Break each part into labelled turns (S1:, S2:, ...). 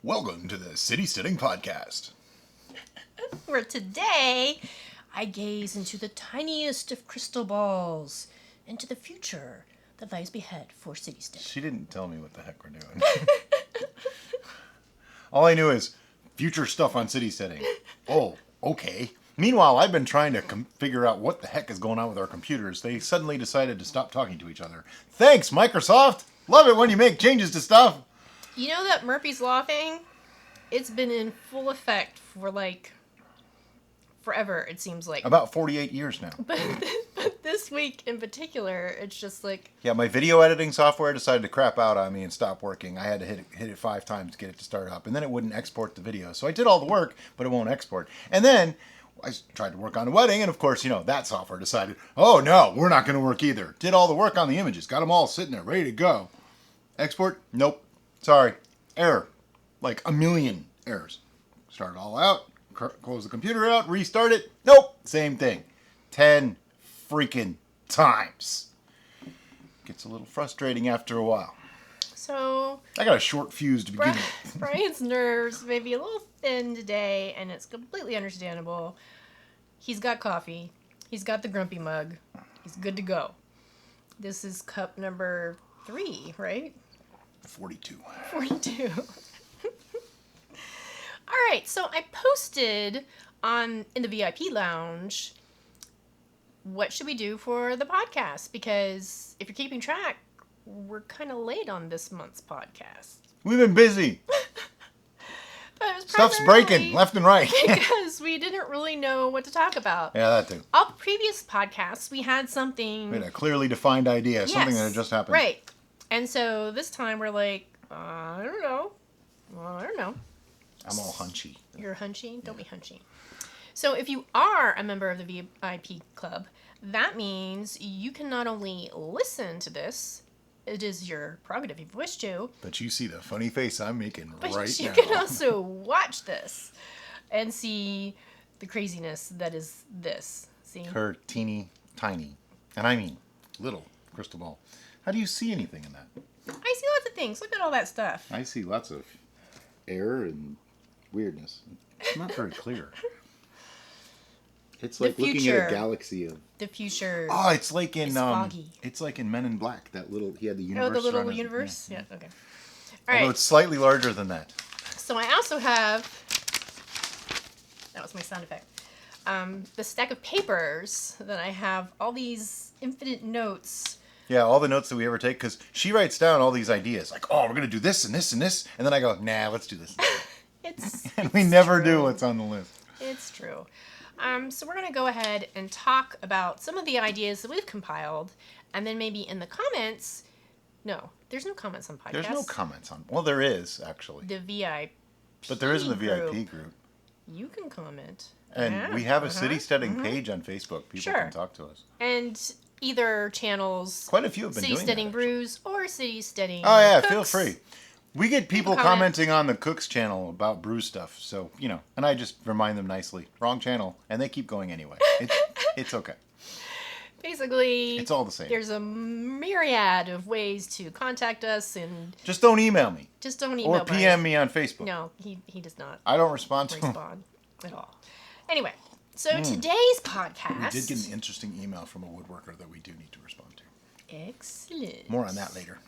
S1: Welcome to the City Steading Podcast.
S2: Where today, I gaze into the tiniest of crystal balls, into the future that lies ahead for City Steading.
S1: She didn't tell me what the heck we're doing. All I knew is future stuff on City Steading. Oh, okay. Meanwhile, I've been trying to figure out what the heck is going on with our computers. They suddenly decided to stop talking to each other. Thanks, Microsoft! Love it when you make changes to stuff!
S2: You know that Murphy's Law thing? It's been in full effect for, forever, it seems like.
S1: About 48 years now.
S2: But this week in particular, it's just like...
S1: Yeah, my video editing software decided to crap out on me and stop working. I had to hit it 5 times to get it to start up. And then it wouldn't export the video. So I did all the work, but it won't export. And then I tried to work on a wedding, and of course, that software decided, oh no, we're not going to work either. Did all the work on the images. Got them all sitting there, ready to go. Export? Nope. Sorry. Error. Like a million errors. Start it all out. Close the computer out. Restart it. Nope. Same thing. 10 freaking times. Gets a little frustrating after a while.
S2: So...
S1: I got a short fuse to begin with.
S2: Brian's nerves may be a little thin today, and it's completely understandable. He's got coffee. He's got the grumpy mug. He's good to go. This is cup number 3, right?
S1: 42.
S2: 42. All right, so I posted in the VIP lounge, what should we do for the podcast? Because if you're keeping track, we're kind of late on this month's podcast.
S1: We've been busy. Stuff's breaking left and right.
S2: Because we didn't really know what to talk about.
S1: Yeah, that too.
S2: All the previous podcasts, we had something...
S1: We had a clearly defined idea, something that had just happened.
S2: Right. And so this time we're like, I don't know.
S1: I'm all hunchy.
S2: You're hunchy? Don't be hunchy. So if you are a member of the VIP club, that means you can not only listen to this, it is your prerogative if you wish to.
S1: But you see the funny face I'm making right now.
S2: But you can also watch this and see the craziness that is this. See?
S1: Her teeny tiny, and I mean little crystal ball. How do you see anything in that?
S2: I see lots of things. Look at all that stuff.
S1: I see lots of air and weirdness. It's not very clear. It's like looking at a galaxy of...
S2: The future.
S1: Oh, it's like in
S2: foggy.
S1: It's like in Men in Black. That little... He had the universe.
S2: Oh, the little universe? Yeah, okay. All
S1: Although
S2: right.
S1: it's slightly larger than that.
S2: So I also have... That was my sound effect. The stack of papers that I have all these infinite notes...
S1: Yeah, all the notes that we ever take, because she writes down all these ideas, like, oh, we're going to do this and this and this, and then I go, nah, let's do this. And we never do what's on the list.
S2: It's true. So we're going to go ahead and talk about some of the ideas that we've compiled, and then maybe in the comments, no, there's no comments on podcasts.
S1: There's no comments on, well, there is, actually.
S2: The VIP
S1: But there isn't the
S2: group.
S1: VIP group.
S2: You can comment.
S1: And we have a City Steading page on Facebook. People can talk to us.
S2: And either channels,
S1: quite a few have been
S2: City
S1: doing
S2: Steading
S1: that,
S2: Brews or City Steading
S1: Oh yeah,
S2: Cooks.
S1: feel free. We get people commenting on the Cooks channel about brew stuff, so and I just remind them nicely, wrong channel, and they keep going anyway. It's okay.
S2: Basically,
S1: it's all the same.
S2: There's a myriad of ways to contact us, and
S1: just don't email me.
S2: Just don't email
S1: or PM me on Facebook.
S2: No, he does not.
S1: I don't respond to
S2: at all. Anyway. So today's podcast...
S1: We did get an interesting email from a woodworker that we do need to respond to.
S2: Excellent.
S1: More on that later.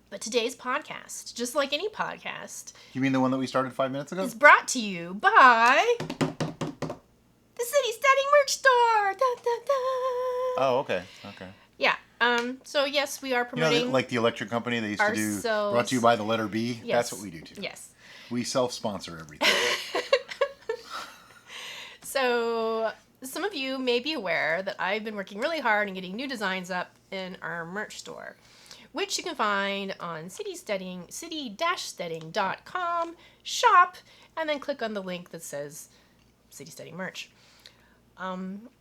S2: But today's podcast, just like any podcast...
S1: You mean the one that we started 5 minutes ago?
S2: ...is brought to you by... the City Steading merch store! Da, da, da.
S1: Oh, okay.
S2: Yeah. So, yes, we are promoting...
S1: like the electric company they used to do, brought to you by the letter B?
S2: Yes.
S1: That's what we do, too.
S2: Yes.
S1: We self-sponsor everything.
S2: So, some of you may be aware that I've been working really hard and getting new designs up in our merch store, which you can find on city-steading.com, shop, and then click on the link that says City Steading merch.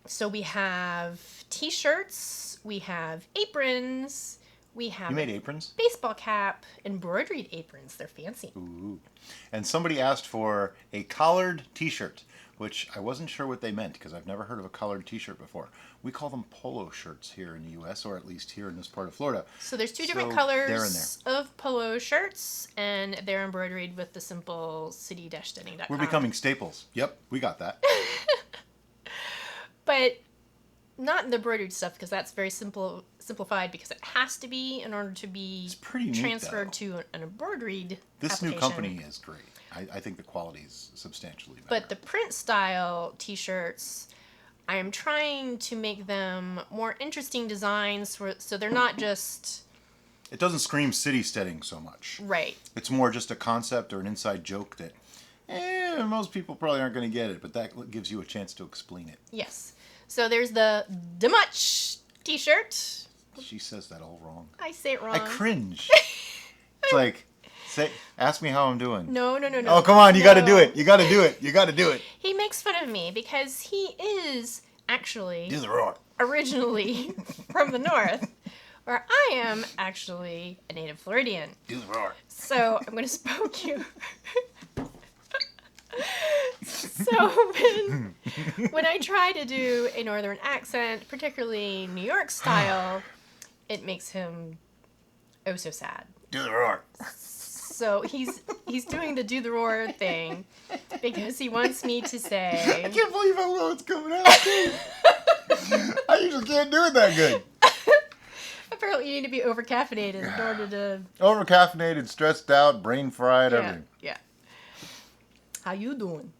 S2: So we have t-shirts, we have aprons, We have
S1: You made aprons?
S2: baseball cap, embroidered aprons. They're fancy.
S1: Ooh. And somebody asked for a collared t-shirt, which I wasn't sure what they meant because I've never heard of a collared t-shirt before. We call them polo shirts here in the U.S., or at least here in this part of Florida.
S2: So there's two different
S1: They're in
S2: colors of polo shirts, and they're embroidered with the simple city-steading.com.
S1: We're becoming staples. Yep, we got that.
S2: But not the embroidered stuff, because that's very simplified, because it has to be in order to be
S1: It's pretty neat,
S2: transferred
S1: though.
S2: to an embroidered
S1: This
S2: application.
S1: new company is great. I think the quality is substantially better.
S2: But the print style t-shirts, I am trying to make them more interesting designs, so they're not just...
S1: It doesn't scream City Steading so much.
S2: Right.
S1: It's more just a concept or an inside joke that most people probably aren't going to get it, but that gives you a chance to explain it.
S2: Yes. So there's the Much t-shirt.
S1: She says that all wrong.
S2: I say it wrong.
S1: I cringe. It's like, ask me how I'm doing.
S2: No.
S1: Oh, come on, you got to do it. You got to do it. You got to do it.
S2: He makes fun of me because he is actually
S1: Do the roar.
S2: originally from the north, where I am actually a native Floridian.
S1: Do the roar.
S2: So I'm going to spoke you. So when I try to do a northern accent, particularly New York style, it makes him oh so sad.
S1: Do the roar.
S2: So he's doing the do the roar thing because he wants me to
S1: I
S2: say.
S1: can't believe how well it's coming out, dude. I usually can't do it that good.
S2: Apparently, you need to be over caffeinated in order to.
S1: Over caffeinated, stressed out, brain fried, everything.
S2: Yeah. How you doing?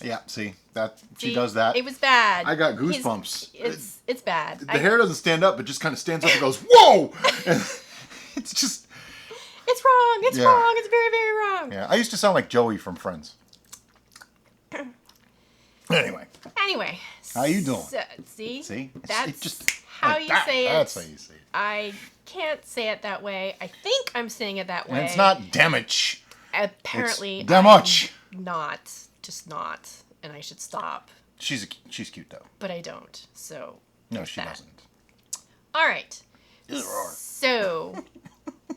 S1: Yeah, see that she
S2: See,
S1: does that.
S2: It was bad.
S1: I got goosebumps.
S2: It's bad.
S1: The hair doesn't stand up; it just kind of stands up and goes, "Whoa!" And it's just.
S2: It's wrong. It's
S1: Yeah.
S2: wrong. It's very, very wrong.
S1: Yeah, I used to sound like Joey from Friends. Anyway,
S2: How
S1: you doing?
S2: See?
S1: See?
S2: That's
S1: It just
S2: how
S1: like
S2: you
S1: that.
S2: say it.
S1: That's how you say it.
S2: I can't say it that way. I think I'm saying it that way.
S1: And it's not damage.
S2: Apparently,
S1: It's damage.
S2: I'm not. Just not. And I should stop.
S1: She's cute though.
S2: But I don't. So.
S1: No,
S2: there's
S1: she
S2: that.
S1: doesn't.
S2: All right.
S1: Do the roar.
S2: So,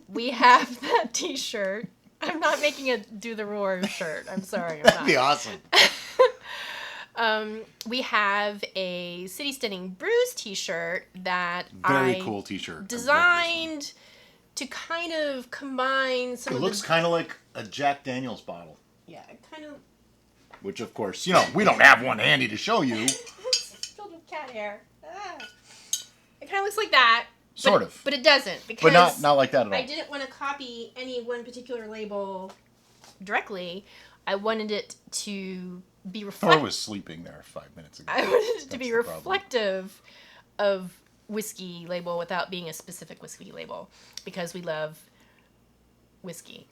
S2: we have that t-shirt. I'm not making a do the roar shirt. I'm sorry. I'm
S1: That'd
S2: not.
S1: be awesome.
S2: We have a City Steading Brews t-shirt that
S1: Very
S2: I
S1: cool t-shirt.
S2: designed to kind of combine some
S1: It
S2: of
S1: looks
S2: the...
S1: kind of like a Jack Daniels bottle.
S2: Yeah, kind of...
S1: Which, of course, we don't have one handy to show you.
S2: It's filled with cat hair. Ah. It kind of looks like that.
S1: Sort of.
S2: But it doesn't, because
S1: But not like that at all.
S2: I didn't want to copy any one particular label directly. I wanted it to be
S1: Thor
S2: reflective.
S1: was sleeping there 5 minutes ago.
S2: I wanted it to
S1: That's
S2: be
S1: the problem.
S2: reflective of whiskey label without being a specific whiskey label, because we love whiskey.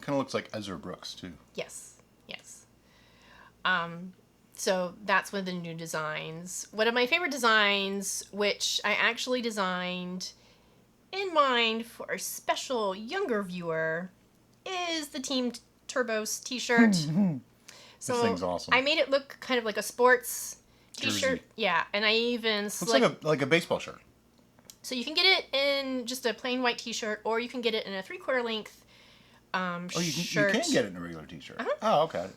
S1: Kind of looks like Ezra Brooks, too.
S2: Yes. So that's one of the new designs. One of my favorite designs, which I actually designed in mind for a special younger viewer, is the Team Turbos t-shirt. So
S1: This thing's awesome.
S2: I made it look kind of like a sports t-shirt.
S1: Jersey.
S2: Yeah, and I even
S1: Looks like a baseball shirt.
S2: So you can get it in just a plain white t-shirt, or you can get it in a 3/4 length shirt.
S1: You can get it in a regular t-shirt.
S2: Uh-huh.
S1: Oh, okay.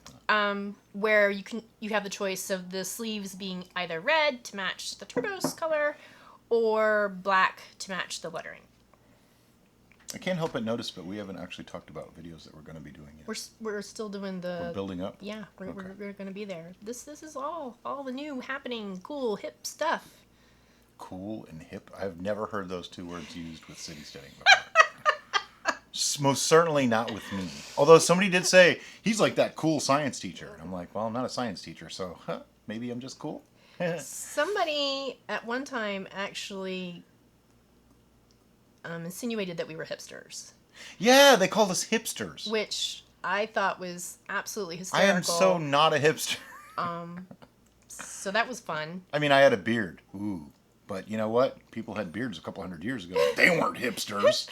S2: Where you have the choice of the sleeves being either red to match the Turbos color, or black to match the lettering.
S1: I can't help but notice, but we haven't actually talked about videos that we're going to be doing yet.
S2: We're still doing
S1: We're
S2: the
S1: building up.
S2: yeah. We're
S1: Okay.
S2: going to be there. This is all the new happening, cool, hip stuff.
S1: Cool and hip. I've never heard those two words used with City Steading before. Most certainly not with me. Although somebody did say, he's like that cool science teacher. And I'm like, well, I'm not a science teacher, so maybe I'm just cool.
S2: Somebody at one time actually insinuated that we were hipsters,
S1: Yeah, they called us hipsters.
S2: which I thought was absolutely
S1: I
S2: hysterical.
S1: am so not a hipster.
S2: So that was fun.
S1: I mean, I had a beard. Ooh. But you know what? People had beards a couple hundred years ago. They weren't hipsters.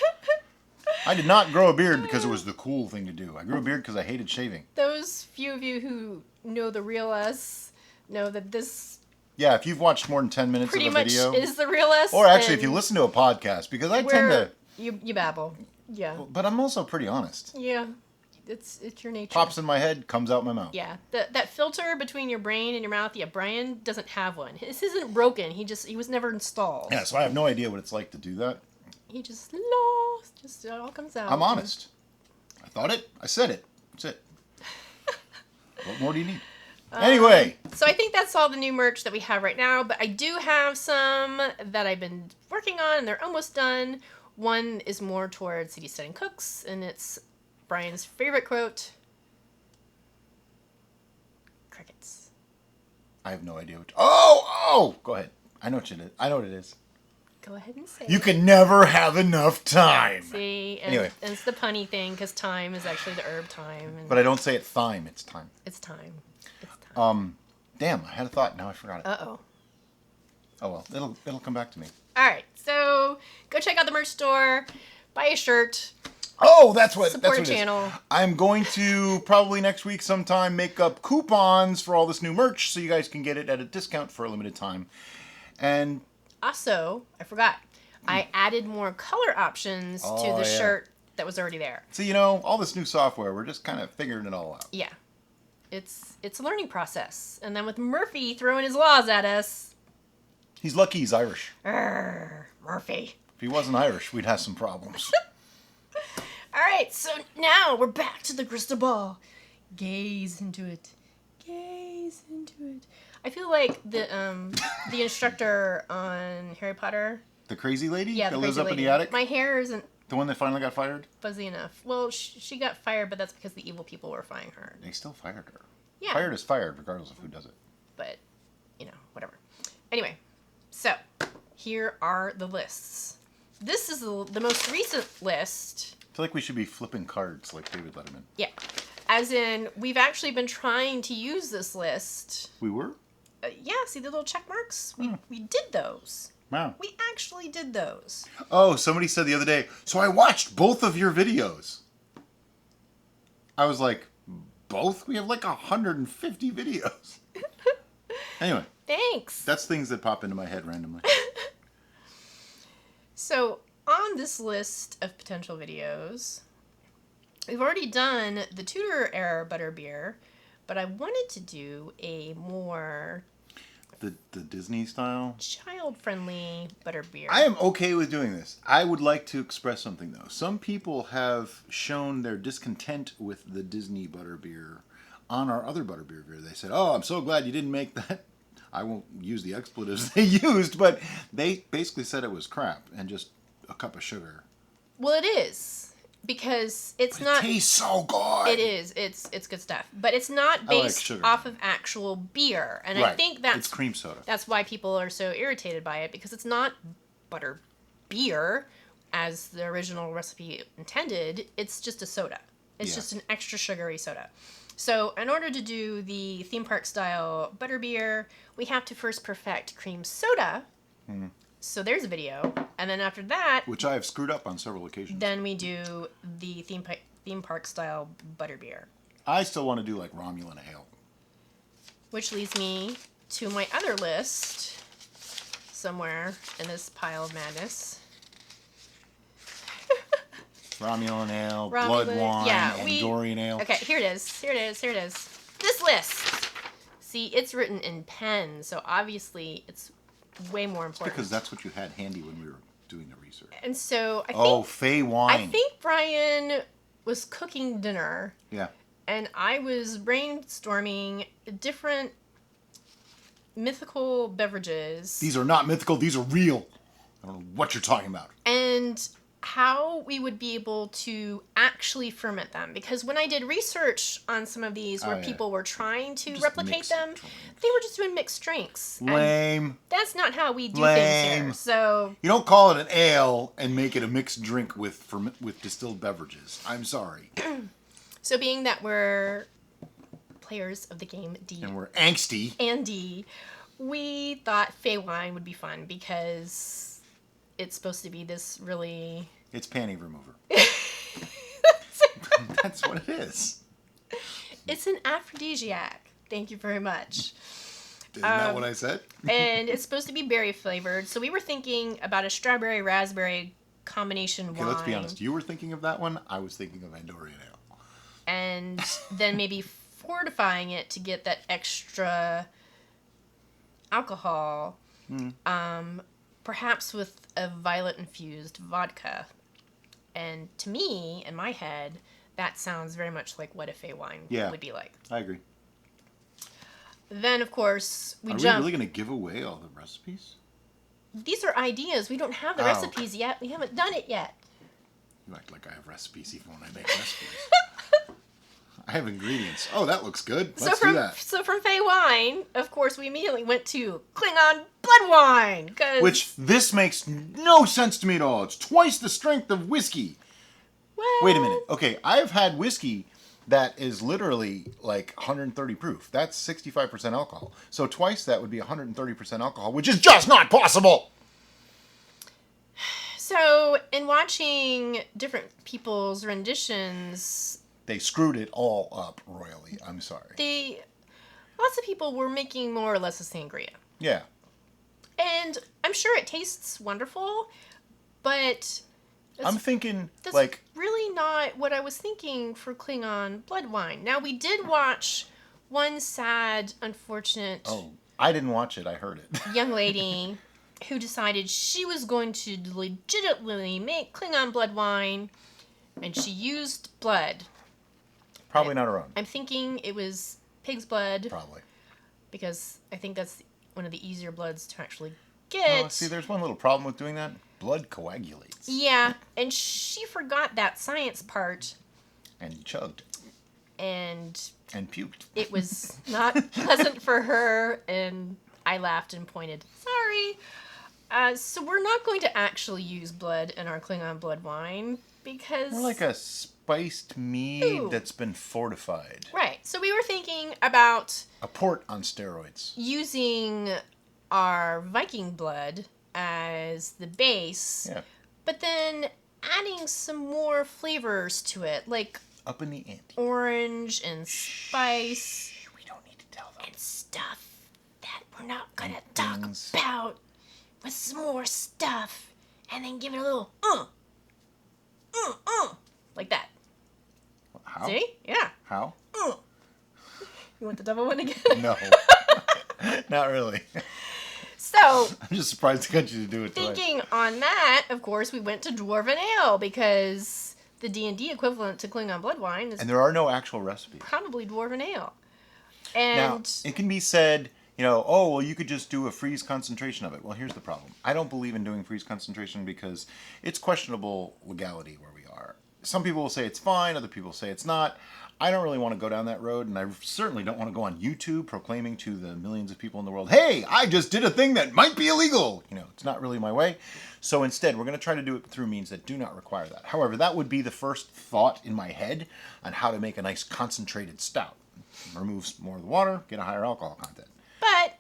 S1: I did not grow a beard because it was the cool thing to do. I grew a beard because I hated shaving.
S2: Those few of you who know the real us know that this
S1: Yeah, if you've watched more than 10 minutes
S2: pretty
S1: of a video.
S2: much is the real us.
S1: Or actually, if you listen to a podcast, because I tend to...
S2: You babble. Yeah.
S1: But I'm also pretty honest.
S2: Yeah. It's your nature.
S1: Pops in my head, comes out my mouth.
S2: Yeah. That filter between your brain and your mouth, yeah, Brian doesn't have one. His isn't broken. He was never installed.
S1: Yeah, so I have no idea what it's like to do that.
S2: He just lost. Just it all comes out.
S1: I'm honest. I thought it. I said it. That's it. What more do you need? Anyway.
S2: So I think that's all the new merch that we have right now, but I do have some that I've been working on, and they're almost done. One is more towards City Steading cooks, and it's Brian's favorite quote. Crickets.
S1: I have no idea what... Oh! Go ahead. I know what it is. I know what it is.
S2: Go ahead and say
S1: You
S2: it.
S1: can never have enough time.
S2: See? And,
S1: Anyway.
S2: and it's the punny thing, because thyme is actually the herb thyme. And
S1: But I don't say it thyme, it's time.
S2: it's thyme. It's thyme.
S1: Damn, I had a thought. Now I forgot it.
S2: Uh-oh.
S1: Oh well, it'll come back to me.
S2: All right, so go check out the merch store, buy a shirt,
S1: Oh, that's what
S2: support
S1: it
S2: a
S1: is.
S2: channel.
S1: I'm going to probably next week sometime make up coupons for all this new merch so you guys can get it at a discount for a limited time. And
S2: Also, I forgot, I added more color options to
S1: Oh,
S2: the
S1: yeah.
S2: shirt that was already there.
S1: so all this new software, we're just kind of figuring it all out.
S2: Yeah, it's a learning process. And then with Murphy throwing his laws at us,
S1: He's lucky he's Irish.
S2: Murphy.
S1: If he wasn't Irish, we'd have some problems.
S2: All right, so now we're back to the crystal ball. Gaze into it. Gaze into it. I feel like the instructor on Harry Potter.
S1: The crazy lady
S2: Yeah,
S1: that
S2: the
S1: lives
S2: crazy
S1: up
S2: lady.
S1: in the attic?
S2: My hair isn't
S1: The one that finally got fired?
S2: fuzzy enough. Well, she got fired, but that's because the evil people were firing her.
S1: They still fired her.
S2: Yeah.
S1: Fired is fired, regardless of who does it.
S2: But, whatever. Anyway, so here are the lists. This is the most recent list.
S1: I feel like we should be flipping cards like David Letterman.
S2: Yeah. As in, we've actually been trying to use this list.
S1: We were?
S2: Yeah, see the little check marks? We did those.
S1: Wow.
S2: We actually did those.
S1: Oh, somebody said the other day, so I watched both of your videos. I was like, both? We have like 150 videos. Anyway,
S2: Thanks.
S1: that's things that pop into my head randomly.
S2: So, on this list of potential videos, we've already done the Tudor era butterbeer, but I wanted to do a more
S1: The Disney style?
S2: child-friendly butterbeer.
S1: I am okay with doing this. I would like to express something, though. Some people have shown their discontent with the Disney butterbeer on our other butterbeer beer. They said, oh, I'm so glad you didn't make that. I won't use the expletives they used, but they basically said it was crap and just a cup of sugar.
S2: Well, it is, because it's
S1: But
S2: not...
S1: It tastes so good.
S2: It is. It's good stuff. But it's not
S1: I like
S2: based
S1: sugar.
S2: off of actual beer. And I
S1: Right.
S2: think that's
S1: It's cream soda.
S2: That's why people are so irritated by it, because it's not butter beer as the original recipe intended. It's just a soda. It's
S1: Yeah.
S2: just an extra sugary soda. So in order to do the theme park style butterbeer, we have to first perfect cream soda. So there's a video. And then after that,
S1: Which I have screwed up on several occasions.
S2: then we do the theme park style butterbeer.
S1: I still want to do like Romulan Ale.
S2: Which leads me to my other list somewhere in this pile of madness.
S1: Romulan Ale,
S2: Romulan-
S1: Blood Wine,
S2: yeah,
S1: Andorian Ale.
S2: Okay, here it is. Here it is. Here it is. This list. See, it's written in pen, so obviously it's way more important.
S1: Because that's what you had handy when we were doing the research.
S2: And so
S1: Fey wine.
S2: I think Brian was cooking dinner,
S1: Yeah.
S2: and I was brainstorming different mythical beverages.
S1: These are not mythical, these are real. I don't know what you're talking about.
S2: And how we would be able to actually ferment them. Because when I did research on some of these where
S1: yeah.
S2: people were trying to
S1: Just
S2: replicate
S1: mix
S2: them,
S1: drinks.
S2: they were just doing mixed drinks. And
S1: Lame.
S2: that's not how we do things here.
S1: Lame.
S2: So,
S1: You don't call it an ale and make it a mixed drink with distilled beverages. I'm sorry.
S2: so being that we're players of the game D
S1: And we're angsty.
S2: and D, we thought Fey wine would be fun because it's supposed to be this really...
S1: It's panty remover. That's what it is.
S2: It's an aphrodisiac. Thank you very much.
S1: Isn't that what I said?
S2: And it's supposed to be berry flavored. So we were thinking about a strawberry raspberry combination wine.
S1: Let's be honest. You were thinking of that one. I was thinking of Andorian Ale.
S2: And then maybe fortifying it to get that extra alcohol. Perhaps with a violet-infused vodka. And to me, in my head, that sounds very much like what a Fey wine would be like.
S1: I agree.
S2: Then, of course,
S1: Are we really going to give away all the recipes?
S2: These are ideas. We don't have the recipes yet. We haven't done it yet.
S1: You act like I have recipes even when I make recipes. I have ingredients. Oh, that looks good. Let's do that.
S2: So from Fey Wine, of course, we immediately went to Klingon Blood Wine.
S1: Which, this makes no sense to me at all. It's twice the strength of whiskey.
S2: Well,
S1: wait a minute. Okay, I've had whiskey that is literally like 130 proof. That's 65% alcohol. So twice that would be 130% alcohol, which is just not possible.
S2: So, in watching different people's renditions,
S1: they screwed it all up royally. I'm sorry.
S2: Lots of people were making more or less a sangria.
S1: Yeah.
S2: And I'm sure it tastes wonderful, but
S1: I'm thinking
S2: that's
S1: like
S2: really not what I was thinking for Klingon Blood Wine. Now, we did watch one sad, unfortunate
S1: I didn't watch it. I heard it.
S2: young lady who decided she was going to legitimately make Klingon Blood Wine, and she used blood.
S1: Probably not her own.
S2: I'm thinking it was pig's blood.
S1: Probably.
S2: Because I think that's one of the easier bloods to actually get.
S1: See, there's one little problem with doing that. Blood coagulates.
S2: Yeah, and she forgot that science part.
S1: And chugged.
S2: And
S1: puked.
S2: It was not pleasant for her, and I laughed and pointed, sorry. So we're not going to actually use blood in our Klingon Blood Wine, because...
S1: More like a spiced mead that's been fortified.
S2: Right. So we were thinking about...
S1: a port on steroids.
S2: Using our Viking blood as the base.
S1: Yeah.
S2: But then adding some more flavors to it, like...
S1: up in the ante.
S2: Orange and spice.
S1: We don't need to tell them.
S2: And stuff that we're not going to talk about. With some more stuff. And then give it a little... like that.
S1: How?
S2: See? Yeah.
S1: How?
S2: You want the double one again?
S1: No. Not really.
S2: So...
S1: I'm just surprised I got you to do it twice.
S2: Thinking on that, of course, we went to Dwarven Ale, because the D&D equivalent to Klingon Blood Wine is...
S1: and there are no actual recipes.
S2: Probably Dwarven Ale. And...
S1: now, it can be said... you could just do a freeze concentration of it. Well, here's the problem. I don't believe in doing freeze concentration because it's questionable legality where we are. Some people will say it's fine, other people say it's not. I don't really want to go down that road, and I certainly don't want to go on YouTube proclaiming to the millions of people in the world, hey, I just did a thing that might be illegal. It's not really my way. So instead, we're going to try to do it through means that do not require that. However, that would be the first thought in my head on how to make a nice concentrated stout. Remove more of the water, get a higher alcohol content.
S2: But...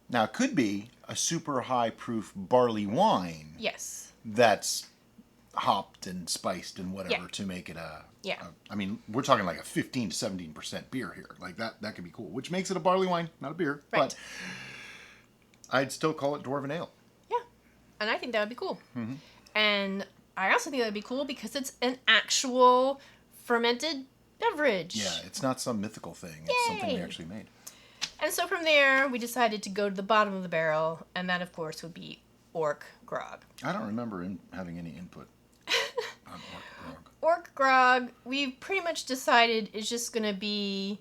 S1: now, it could be a super high proof barley wine.
S2: Yes.
S1: That's hopped and spiced and whatever to make it we're talking like a 15 to 17% beer here. Like that could be cool. Which makes it a barley wine, not a beer.
S2: Right.
S1: But I'd still call it Dwarven Ale.
S2: Yeah. And I think that would be cool.
S1: Mm-hmm.
S2: And I also think that would be cool because it's an actual fermented beverage.
S1: Yeah, it's not some mythical thing. It's something we actually made.
S2: And so from there, we decided to go to the bottom of the barrel, and that, of course, would be Orc Grog.
S1: I don't remember having any input on Orc Grog.
S2: Orc Grog, we've pretty much decided is just going to be...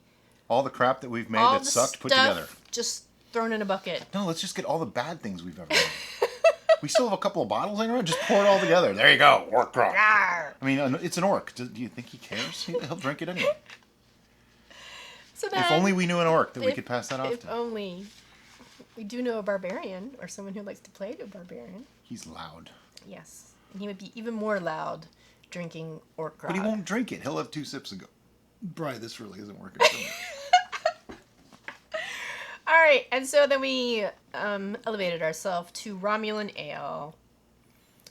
S1: all the crap that we've made that sucked put together.
S2: Just thrown in a bucket.
S1: No, let's just get all the bad things we've ever made. We still have a couple of bottles in around. Just pour it all together. There you go. Orc Grog. I mean, it's an orc. Do you think he cares? He'll drink it anyway.
S2: So then,
S1: if only we knew an orc that we could pass that off to.
S2: If only. We do know a barbarian, or someone who likes to play to a barbarian.
S1: He's loud.
S2: Yes. And he would be even more loud drinking Orc Grog.
S1: But he won't drink it. He'll have 2 sips and go, Bri, this really isn't working for me.
S2: All right. And so then we elevated ourselves to Romulan Ale,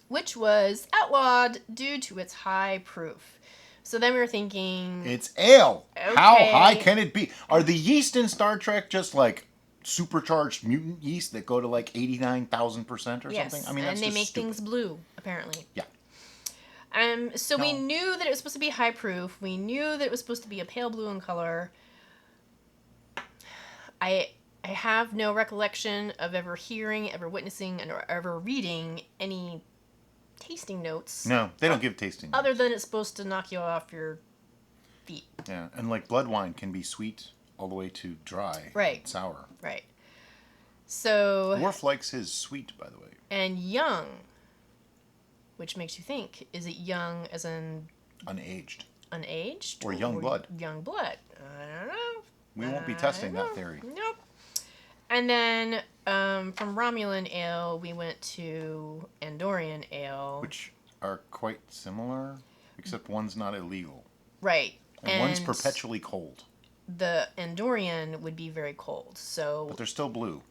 S2: which was outlawed due to its high proof. So then we were thinking...
S1: it's ale.
S2: Okay.
S1: How high can it be? Are the yeast in Star Trek just like supercharged mutant yeast that go to like 89,000% or
S2: Yes,
S1: something. I mean, that's
S2: and they
S1: just
S2: make
S1: stupid.
S2: things blue, apparently.
S1: Yeah.
S2: So we
S1: No.
S2: knew that it was supposed to be high proof. We knew that it was supposed to be a pale blue in color. I have no recollection of ever hearing, ever witnessing, or ever reading any tasting notes.
S1: No, they don't give tasting notes.
S2: Other than it's supposed to knock you off your feet.
S1: Yeah, and like blood wine can be sweet all the way to dry.
S2: Right.
S1: And sour.
S2: Right. So...
S1: Worf likes his sweet, by the way.
S2: And young, which makes you think, is it young as in...
S1: Unaged.
S2: Unaged?
S1: Or young blood.
S2: Young blood. I don't know.
S1: We won't be testing that theory.
S2: Nope. And then from Romulan Ale, we went to Andorian Ale.
S1: Which are quite similar, except one's not illegal.
S2: Right.
S1: And one's perpetually cold.
S2: The Andorian would be very cold, so...
S1: But they're still blue.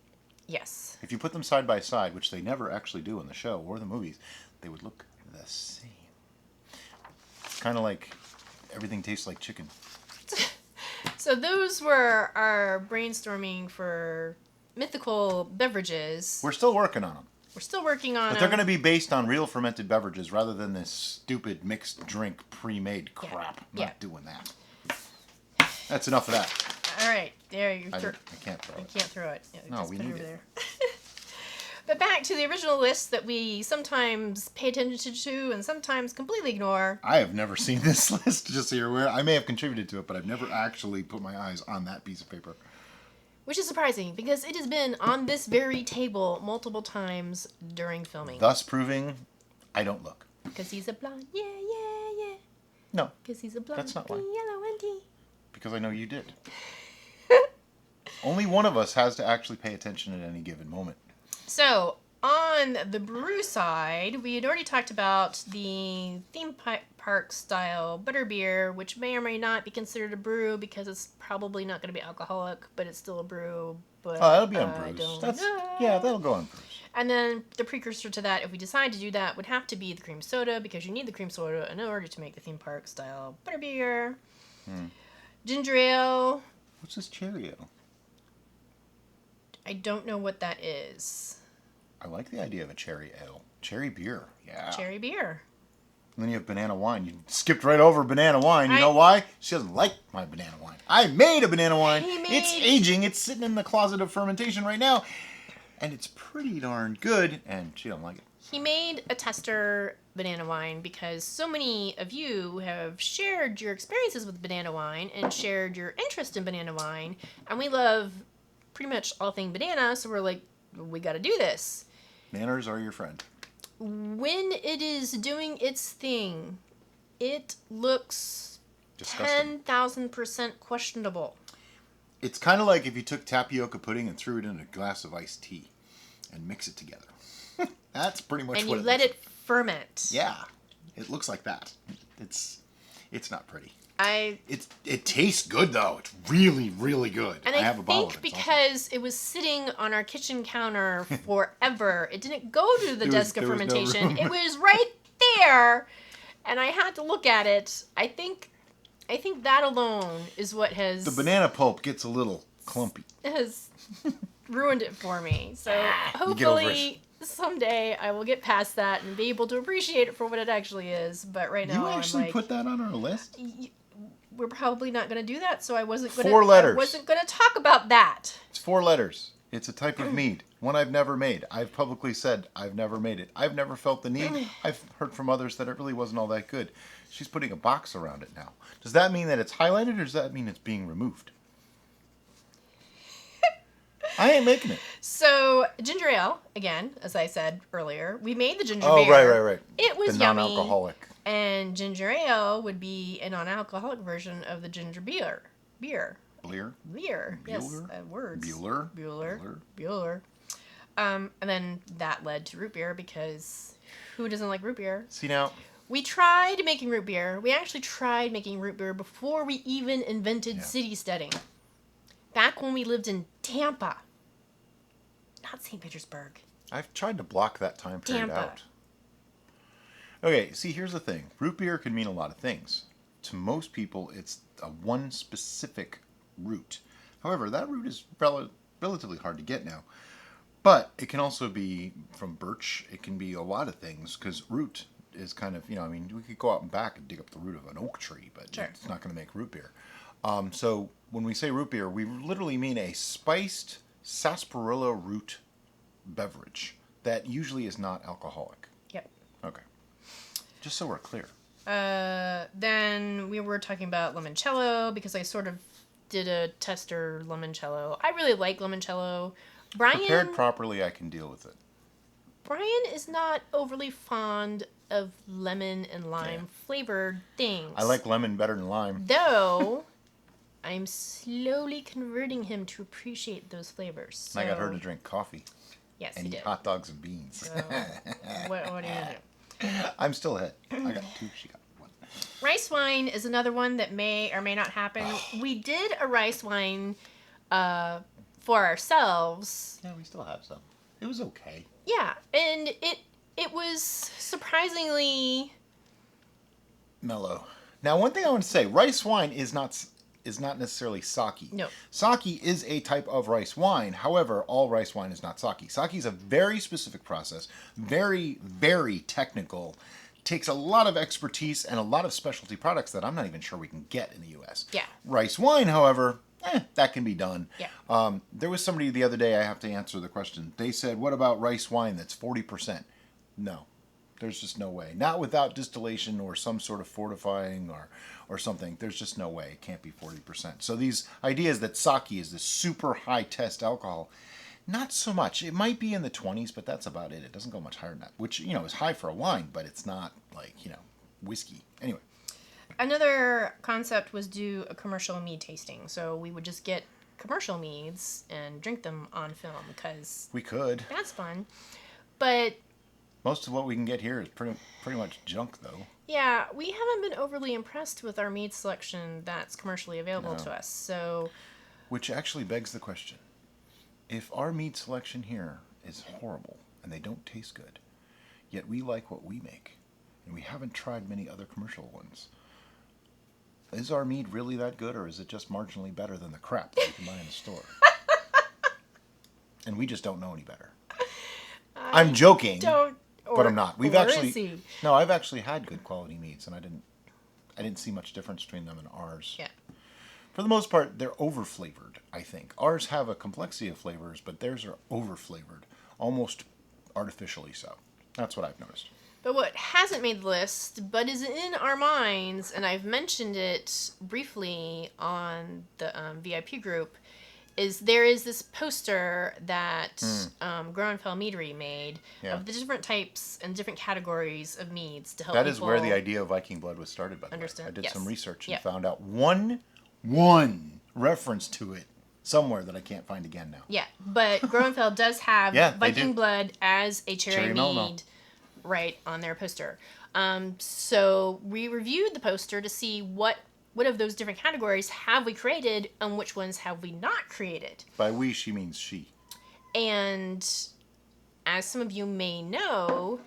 S2: Yes.
S1: If you put them side by side, which they never actually do in the show or the movies, they would look the same. It's kind of like everything tastes like chicken.
S2: So those were our brainstorming for mythical beverages.
S1: We're still working on them.
S2: We're still working on
S1: But they're going to be based on real fermented beverages rather than this stupid mixed drink pre-made crap. I'm not doing that. That's enough of that.
S2: All right. There you
S1: I can't throw
S2: You
S1: it.
S2: can't throw it. Yeah,
S1: No,
S2: just
S1: we
S2: put it
S1: need
S2: over
S1: it.
S2: there. But back to the original list that we sometimes pay attention to and sometimes completely ignore.
S1: I have never seen this list, just so you're aware. I may have contributed to it, but I've never actually put my eyes on that piece of paper.
S2: Which is surprising because it has been on this very table multiple times during filming.
S1: Thus proving I don't look.
S2: Because he's a blonde. Yeah, yeah, yeah.
S1: No,
S2: Because he's a blonde.
S1: That's not why.
S2: Yellow and tea.
S1: because I know you did. Only one of us has to actually pay attention at any given moment.
S2: So, on the brew side, we had already talked about the theme park style butterbeer, which may or may not be considered a brew because it's probably not going to be alcoholic, but it's still a brew. But
S1: Oh, that'll be on
S2: I
S1: Brews.
S2: don't know.
S1: Yeah, that'll go on Brews.
S2: And then the precursor to that, if we decide to do that, would have to be the cream soda because you need the cream soda in order to make the theme park style butterbeer. Ginger ale.
S1: What's this cherry ale?
S2: I don't know what that is.
S1: I like the idea of a cherry ale. Cherry beer, yeah.
S2: Cherry beer.
S1: And then you have banana wine. You skipped right over banana wine. You know why? She doesn't like my banana wine. I made a banana wine. It's aging. It's sitting in the closet of fermentation right now. And it's pretty darn good. And she don't like it.
S2: He made a tester banana wine because so many of you have shared your experiences with banana wine and shared your interest in banana wine. And we love pretty much all thing banana, so we're like, we got to do this.
S1: Manners are your friend.
S2: When it is doing its thing, it looks
S1: Disgusting.
S2: 10,000% questionable.
S1: It's kind of like if you took tapioca pudding and threw it in a glass of iced tea and mix it together. That's pretty much
S2: And
S1: what
S2: you
S1: it
S2: let
S1: looks
S2: it ferment.
S1: Yeah, it looks like that. It's not pretty.
S2: I
S1: It tastes good though. It's really, really good.
S2: And
S1: I
S2: I
S1: have a bottle
S2: think
S1: of it. It's
S2: because it was sitting on our kitchen counter forever, it didn't go to the desk of
S1: there was no
S2: fermentation.
S1: room.
S2: It was right there, and I had to look at it. I think that alone is what has
S1: awesome. The banana pulp gets a little clumpy.
S2: has ruined it for me. So
S1: You get over
S2: hopefully someday I will get past that and be able to appreciate it for what it actually is. But right now
S1: You actually
S2: I'm like,
S1: put that on our list?
S2: we're probably not going to do that, so I wasn't going
S1: 4 letters.
S2: I wasn't going to talk about that.
S1: It's 4 letters. It's a type of mead. One I've never made. I've publicly said I've never made it. I've never felt the need. I've heard from others that it really wasn't all that good. She's putting a box around it now. Does that mean that it's highlighted or does that mean it's being removed? I ain't making it.
S2: So, ginger ale, again, as I said earlier, we made the ginger
S1: Oh,
S2: beer.
S1: right.
S2: It was
S1: The
S2: yummy.
S1: non-alcoholic.
S2: And ginger ale would be a non-alcoholic version of the ginger beer.
S1: Beer?
S2: Yes,
S1: Bueller?
S2: words.
S1: Bueller?
S2: Bueller. And then that led to root beer because who doesn't like root beer?
S1: See now,
S2: We tried making root beer. We actually tried making root beer before we even invented City Steading. Back when we lived in Tampa. Not St. Petersburg.
S1: I've tried to block that time period
S2: Tampa.
S1: out. Okay, see, here's the thing. Root beer can mean a lot of things. To most people, it's a one specific root. However, that root is relatively hard to get now. But it can also be from birch. It can be a lot of things because root is kind of, I mean, we could go out and back and dig up the root of an oak tree, but
S2: Sure.
S1: it's not going to make root beer. So when we say root beer, we literally mean a spiced sarsaparilla root beverage that usually is not alcoholic.
S2: Yep.
S1: Okay. Just so we're clear.
S2: Then we were talking about limoncello because I sort of did a tester limoncello. I really like limoncello.
S1: Prepared properly, I can deal with it.
S2: Brian is not overly fond of lemon and lime flavored things.
S1: I like lemon better than lime.
S2: Though, I'm slowly converting him to appreciate those flavors. So,
S1: I got her to drink coffee.
S2: Yes,
S1: and
S2: he
S1: eat
S2: did.
S1: hot dogs and beans.
S2: So, what do you do?
S1: I'm still ahead. I got 2, she got 1.
S2: Rice wine is another one that may or may not happen. We did a rice wine for ourselves.
S1: Yeah, we still have some. It was okay.
S2: Yeah, and it was surprisingly
S1: mellow. Now, one thing I want to say, rice wine is not necessarily sake.
S2: No.
S1: Sake is a type of rice wine. However, all rice wine is not sake. Sake is a very specific process, very, very technical. Takes a lot of expertise and a lot of specialty products that I'm not even sure we can get in the U.S.
S2: Yeah.
S1: Rice wine, however, that can be done.
S2: Yeah.
S1: There was somebody the other day, I have to answer the question. They said, what about rice wine that's 40%? No. There's just no way. Not without distillation or some sort of fortifying or something. There's just no way. It can't be 40%. So these ideas that sake is this super high test alcohol, not so much. It might be in the 20s, but that's about it. It doesn't go much higher than that, which, is high for a wine, but it's not like, whiskey. Anyway.
S2: Another concept was do a commercial mead tasting. So we would just get commercial meads and drink them on film because
S1: we could.
S2: That's fun. But
S1: most of what we can get here is pretty much junk, though.
S2: Yeah, we haven't been overly impressed with our mead selection that's commercially available to us. So,
S1: which actually begs the question. If our mead selection here is horrible and they don't taste good, yet we like what we make, and we haven't tried many other commercial ones, is our mead really that good, or is it just marginally better than the crap that you can buy in the store? And we just don't know any better. I'm joking, but I'm not. I've actually had good quality meads, and I didn't see much difference between them and ours.
S2: Yeah.
S1: For the most part, they're over-flavored, I think. Ours have a complexity of flavors, but theirs are over-flavored, almost artificially so. That's what I've noticed.
S2: But what hasn't made the list, but is in our minds, and I've mentioned it briefly on the VIP group, is there is this poster that Groenfell Meadery made of the different types and different categories of meads to help
S1: people.
S2: That
S1: is where the idea of Viking Blood was started, by the way. I did some research and found out one reference to it somewhere that I can't find again now.
S2: Yeah, but Groenfell does have Viking Blood as a cherry mead right on their poster. So we reviewed the poster to see what of those different categories have we created and which ones have we not created.
S1: By we, she means she.
S2: And as some of you may know,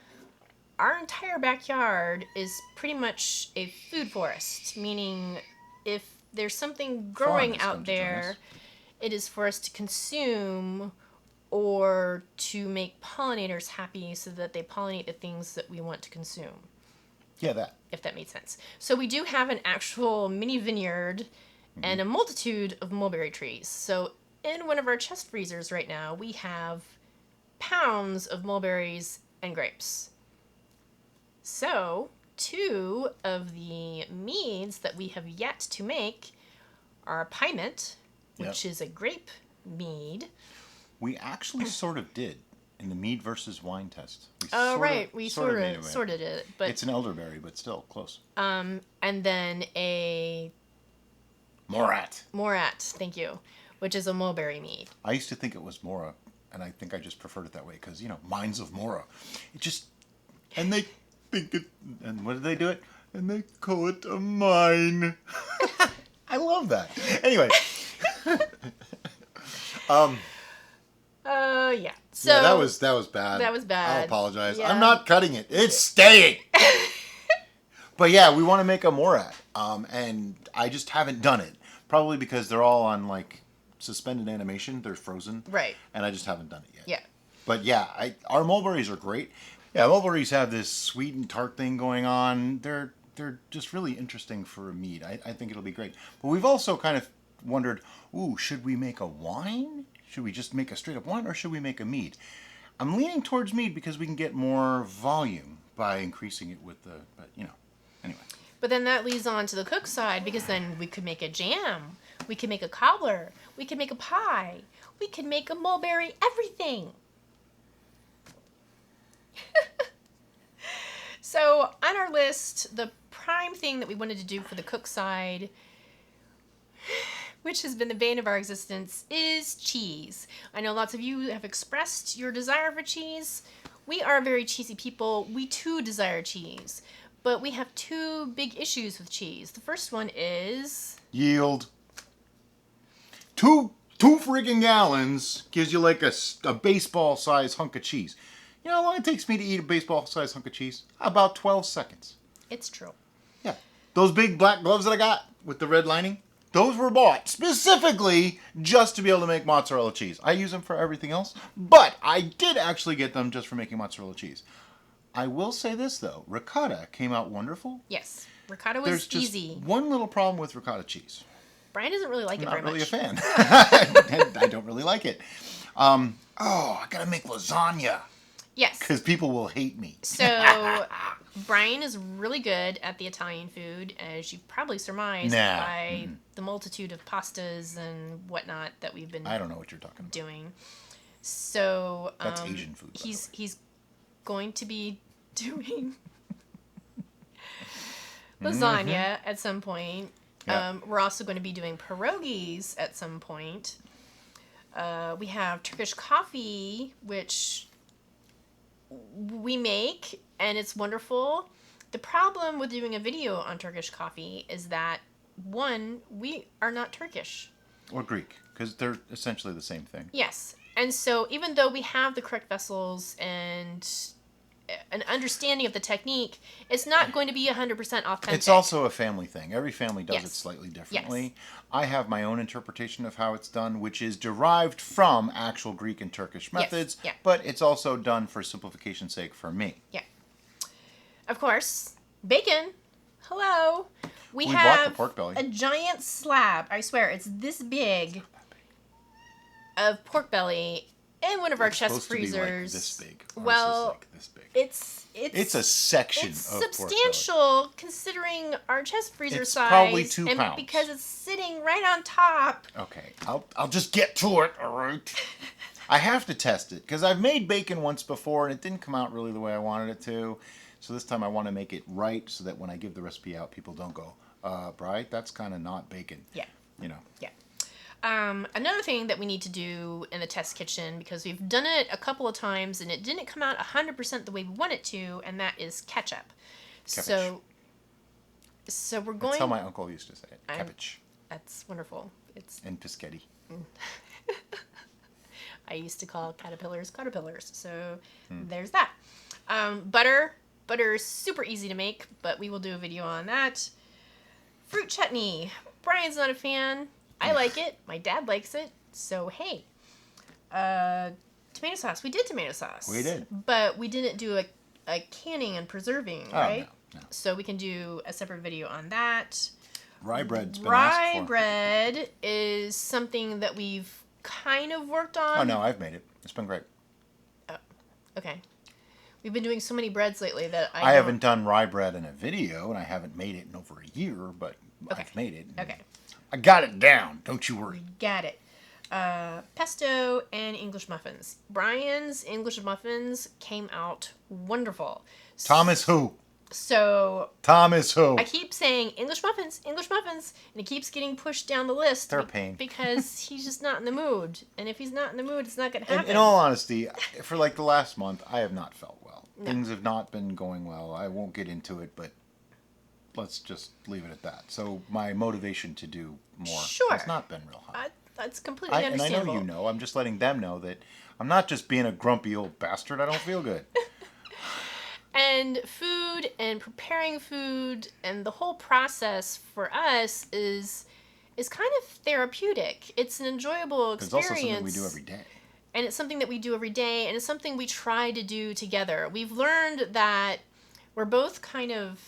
S2: our entire backyard is pretty much a food forest, meaning if there's something growing out there, it is for us to consume or to make pollinators happy so that they pollinate the things that we want to consume.
S1: Yeah, that.
S2: If that made sense. So we do have an actual mini vineyard and a multitude of mulberry trees. So in one of our chest freezers right now, we have pounds of mulberries and grapes. So 2 of the meads that we have yet to make are Pie Mint, which is a grape mead.
S1: We actually sort of did in the mead versus wine test.
S2: We sort of did it, but
S1: it's an elderberry, but still close.
S2: And then a Morat, thank you, which is a mulberry mead.
S1: I used to think it was Mora, and I think I just preferred it that way because Mines of Mora. It just and they think it, and what did they do it? And they call it a mine. I love that. Anyway.
S2: Yeah. So
S1: that was bad.
S2: That was bad.
S1: I apologize.
S2: Yeah.
S1: I'm not cutting it. It's staying. But yeah, we want to make a Morat. And I just haven't done it. Probably because they're all on like suspended animation. They're frozen.
S2: Right.
S1: And I just haven't done it yet.
S2: Yeah.
S1: But yeah, our mulberries are great. Yeah, mulberries have this sweet and tart thing going on. They're just really interesting for a mead. I think it'll be great. But we've also kind of wondered, should we make a wine? Should we just make a straight up wine, or should we make a mead? I'm leaning towards mead because we can get more volume by increasing it with anyway.
S2: But then that leads on to the cook side, because then we could make a jam, we could make a cobbler, we could make a pie, we could make a mulberry everything. So on our list, the prime thing that we wanted to do for the cook side, which has been the bane of our existence, is cheese. I know lots of you have expressed your desire for cheese. We are very cheesy people. We too desire cheese. But we have two big issues with cheese. The first one is...
S1: yield. Two friggin' gallons gives you like a baseball-sized hunk of cheese. You know how long it takes me to eat a baseball-sized hunk of cheese? About 12 seconds.
S2: It's true.
S1: Yeah. Those big black gloves that I got with the red lining, those were bought specifically just to be able to make mozzarella cheese. I use them for everything else, but I did actually get them just for making mozzarella cheese. I will say this, though. Ricotta came out wonderful.
S2: Yes. Ricotta was
S1: There's just
S2: easy.
S1: one little problem with ricotta cheese.
S2: Brian doesn't really like it very much.
S1: I'm not really a fan. I don't really like it. I gotta make lasagna.
S2: Yes.
S1: Because people will hate me.
S2: So, Brian is really good at the Italian food, as you probably surmised by the multitude of pastas and whatnot that we've been
S1: I don't know what you're talking about.
S2: doing. So,
S1: that's Asian food.
S2: He's going to be doing lasagna at some point.
S1: Yeah.
S2: We're also going to be doing pierogies at some point. We have Turkish coffee, which we make, and it's wonderful. The problem with doing a video on Turkish coffee is that, one, we are not Turkish.
S1: Or Greek, because they're essentially the same thing.
S2: Yes. And so even though we have the correct vessels and an understanding of the technique, it's not going to be 100% authentic.
S1: It's also a family thing. Every family does
S2: Yes.
S1: it slightly differently.
S2: Yes.
S1: I have my own interpretation of how it's done, which is derived from actual Greek and Turkish methods,
S2: Yeah.
S1: but it's also done for simplification's sake for me.
S2: Yeah. Of course, bacon. Hello. We
S1: bought
S2: have
S1: the pork belly.
S2: a giant slab, I swear, it's this big, of pork belly in one of our chest
S1: Supposed to be
S2: freezers.
S1: like this big. Ours
S2: Well,
S1: is like this big.
S2: it's
S1: a section
S2: it's
S1: of pork belly.
S2: substantial considering our chest freezer
S1: It's
S2: size.
S1: probably 2
S2: and
S1: pounds.
S2: because it's sitting right on top.
S1: Okay, I'll just get to it, all right? I have to test it, because I've made bacon once before, and it didn't come out really the way I wanted it to. So this time I want to make it right, so that when I give the recipe out, people don't go, Bri, that's kind of not bacon.
S2: Yeah.
S1: You know.
S2: Yeah. Another thing that we need to do in the test kitchen, because we've done it a couple of times and it didn't come out 100% the way we want it to, and that is ketchup. So we're going...
S1: That's how my uncle used to say it. Cabbage.
S2: That's wonderful. It's...
S1: And Pischetti.
S2: I used to call caterpillars, so there's that. Butter is super easy to make, but we will do a video on that. Fruit chutney. Brian's not a fan. I like it. My dad likes it. So, hey. Tomato sauce. We did tomato sauce.
S1: We did.
S2: But we didn't do a canning and preserving, right?
S1: No.
S2: So we can do a separate video on that.
S1: Rye bread's been
S2: Rye
S1: asked for.
S2: bread is something that we've kind of worked on.
S1: Oh, no, I've made it. It's been great.
S2: Oh, okay. We've been doing so many breads lately that
S1: I haven't done rye bread in a video, and I haven't made it in over a year, but
S2: Okay.
S1: I've made it.
S2: Okay.
S1: I got it down. Don't you worry.
S2: Got it. Pesto and English muffins. Brian's English muffins came out wonderful.
S1: Thomas who?
S2: So
S1: Thomas who?
S2: I keep saying English muffins, and it keeps getting pushed down the list.
S1: They're a pain.
S2: Because he's just not in the mood. And if he's not in the mood, it's not going to happen.
S1: In all honesty, for like the last month, I have not felt well.
S2: No.
S1: Things have not been going well. I won't get into it, but let's just leave it at that. So my motivation to do more has not been real high.
S2: That's completely
S1: And I
S2: understandable.
S1: know you know. I'm just letting them know that I'm not just being a grumpy old bastard. I don't feel good.
S2: And food and preparing food and the whole process for us is is kind of therapeutic. It's an enjoyable experience.
S1: It's also something we do every day.
S2: And it's something that we do every day, and it's something we try to do together. We've learned that we're both kind of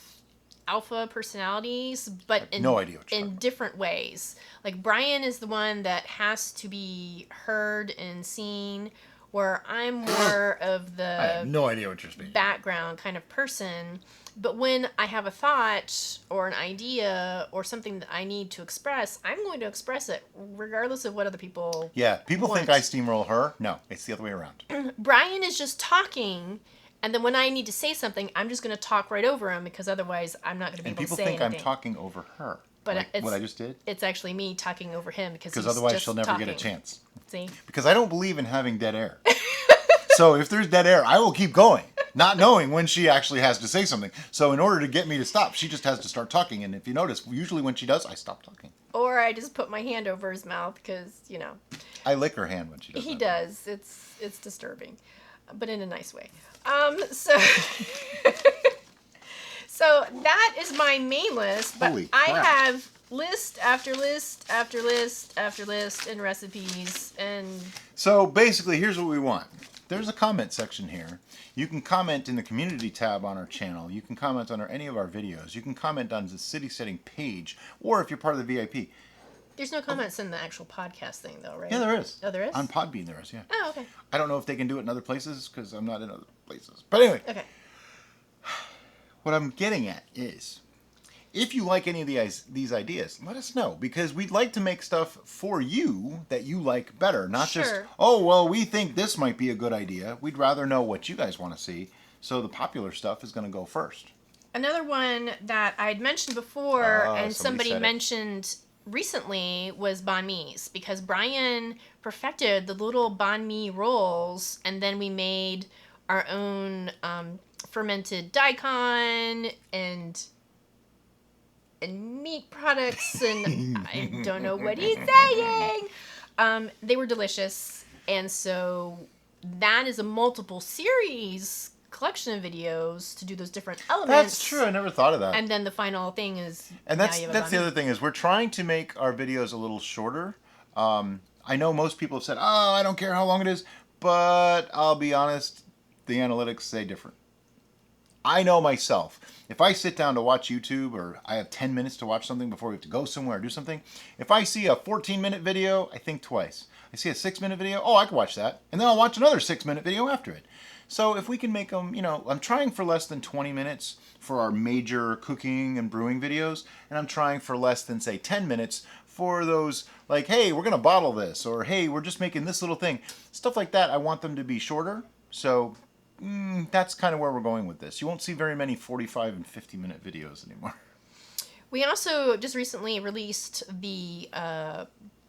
S2: alpha personalities, but in different ways. Like, Brian is the one that has to be heard and seen, where I'm more of the
S1: I have no idea what you're speaking.
S2: Background kind of person. But when I have a thought or an idea or something that I need to express, I'm going to express it regardless of what other people
S1: people
S2: want.
S1: think I steamroll her. No, it's the other way around.
S2: Brian is just talking, and then when I need to say something, I'm just going to talk right over him, because otherwise I'm not going to be able to say anything.
S1: And people think I'm talking over her.
S2: But
S1: like what I just did?
S2: It's actually me talking over him, because
S1: otherwise
S2: just
S1: she'll never
S2: talking.
S1: get a chance.
S2: See?
S1: Because I don't believe in having dead air. So if there's dead air, I will keep going, not knowing when she actually has to say something. So in order to get me to stop, she just has to start talking. And if you notice, usually when she does, I stop talking.
S2: Or I just put my hand over his mouth, because,
S1: I lick her hand when she does
S2: He
S1: that.
S2: does. It's disturbing, but in a nice way. So so that is my main list, but
S1: Holy crap.
S2: I have list after list after list after list and recipes and...
S1: So basically, here's what we want. There's a comment section here. You can comment in the community tab on our channel. You can comment on any of our videos. You can comment on the City Steading page, or if you're part of the VIP.
S2: There's no comments in the actual podcast thing, though, right?
S1: Yeah, there is.
S2: Oh, there is?
S1: On Podbean, there is, yeah.
S2: Oh, okay.
S1: I don't know if they can do it in other places, because I'm not in other places. But anyway.
S2: Okay.
S1: What I'm getting at is, if you like any of these ideas, let us know, because we'd like to make stuff for you that you like better. Not just, oh, well, we think this might be a good idea. We'd rather know what you guys want to see. So the popular stuff is going to go first.
S2: Another one that I'd mentioned before, and somebody mentioned recently, was banh mi's, because Brian perfected the little banh mi rolls, and then we made our own fermented daikon and meat products, and I don't know what he's saying. They were delicious, and so that is a multiple series collection of videos to do those different elements.
S1: That's true. I never thought of that.
S2: And then the final thing is...
S1: And that's the other thing, is we're trying to make our videos a little shorter. I know most people have said, oh, I don't care how long it is, but I'll be honest, the analytics say different. I know myself. If I sit down to watch YouTube, or I have 10 minutes to watch something before we have to go somewhere or do something, if I see a 14-minute video, I think twice. I see a 6-minute video, oh, I can watch that. And then I'll watch another 6-minute video after it. So if we can make them, I'm trying for less than 20 minutes for our major cooking and brewing videos, and I'm trying for less than, say, 10 minutes for those, like, hey, we're going to bottle this, or hey, we're just making this little thing. Stuff like that, I want them to be shorter. So that's kind of where we're going with this. You won't see very many 45 and 50-minute videos anymore.
S2: We also just recently released the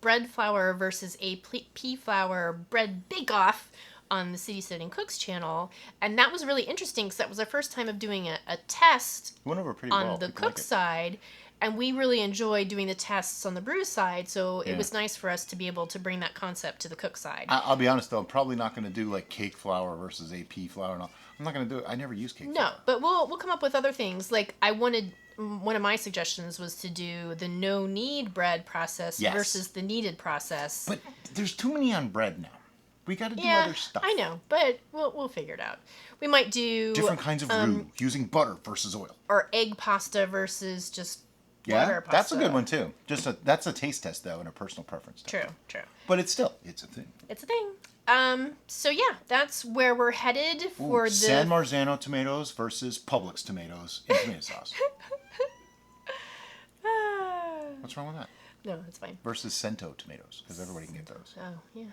S2: bread flour versus pea flour bread bake-off on the City Steading Cooks channel, and that was really interesting, because that was our first time of doing a test
S1: went over pretty
S2: on
S1: well.
S2: the
S1: People
S2: cook side, and we really enjoyed doing the tests on the brew side, so it was nice for us to be able to bring that concept to the cook side.
S1: I'll be honest, though, I'm probably not going to do like cake flour versus AP flour and all. I'm not going to do it. I never use cake flour.
S2: No, but we'll come up with other things. Like, one of my suggestions was to do the no-knead bread process versus the kneaded process.
S1: But there's too many on bread now. We got to do other stuff.
S2: I know, but we'll figure it out. We might do
S1: different kinds of roux, using butter versus oil,
S2: or egg pasta versus just water pasta.
S1: That's a good one too. That's a taste test though, and a personal preference.
S2: True.
S1: But it's a thing.
S2: It's a thing. So yeah, that's where we're headed for the
S1: San Marzano tomatoes versus Publix tomatoes in tomato sauce. What's wrong with that?
S2: No, it's fine.
S1: Versus Cento tomatoes, because everybody can get those.
S2: Oh yeah.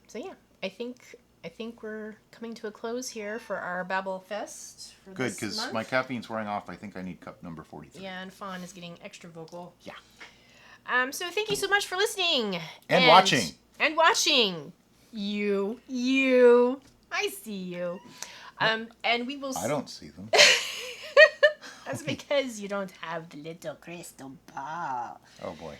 S2: So yeah, I think we're coming to a close here for our Babel Fest for
S1: Good,
S2: this
S1: because
S2: month.
S1: my caffeine's wearing off. I think I need cup number 43.
S2: Yeah, and Fawn is getting extra vocal.
S1: Yeah.
S2: So thank you so much for listening.
S1: And watching.
S2: And watching. You. I see you. And we will...
S1: I don't see them.
S2: That's because you don't have the little crystal ball.
S1: Oh, boy.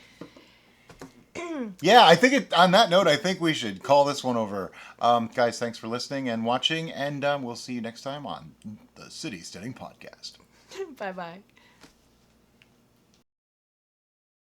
S1: Yeah, I think on that note, I think we should call this one over. Guys, thanks for listening and watching, and we'll see you next time on the City Steading Podcast.
S2: Bye-bye.